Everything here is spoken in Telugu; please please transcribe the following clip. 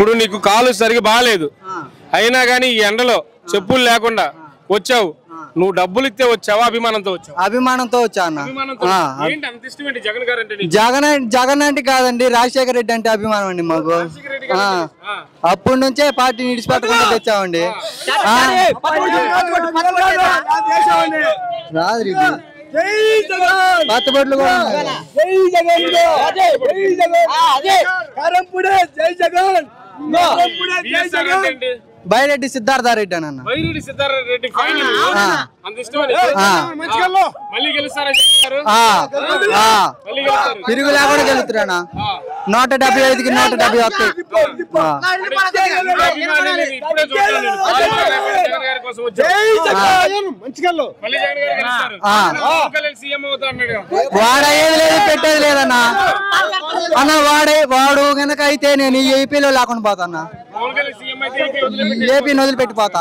ఇప్పుడు నీకు కాలు సరిగా బాగాలేదు అయినా గానీ ఈ ఎండలో చెప్పులు లేకుండా వచ్చావు నువ్వు డబ్బులు ఇస్తే వచ్చావా అభిమానంతో వచ్చావు? అభిమానంతో వచ్చా అన్న. ఏంటి అంత ఇష్టం ఏంటి జగన్ గారు అంటే? జగన్ అంటే కాదండి, రాజశేఖర రెడ్డి అంటే అభిమానం అండి మాకు. అప్పటి నుంచే పార్టీని విడిచిపెట్టకుండా తెచ్చామండి. రాదు పచ్చబొట్లు కూడా బైరెడ్డి సిద్ధార్థారెడ్డి అని అన్న. తిరుగు లేకుండా గెలుతున్నా 175కి 170 వస్తాయి. వాడేది లేదు పెట్టేది లేదన్నా అన్న. వాడు కనుక అయితే నేను ఈ ఏపీలో లేకుండా పోతాన్నా, ఏపీని వదిలిపెట్టిపోతా.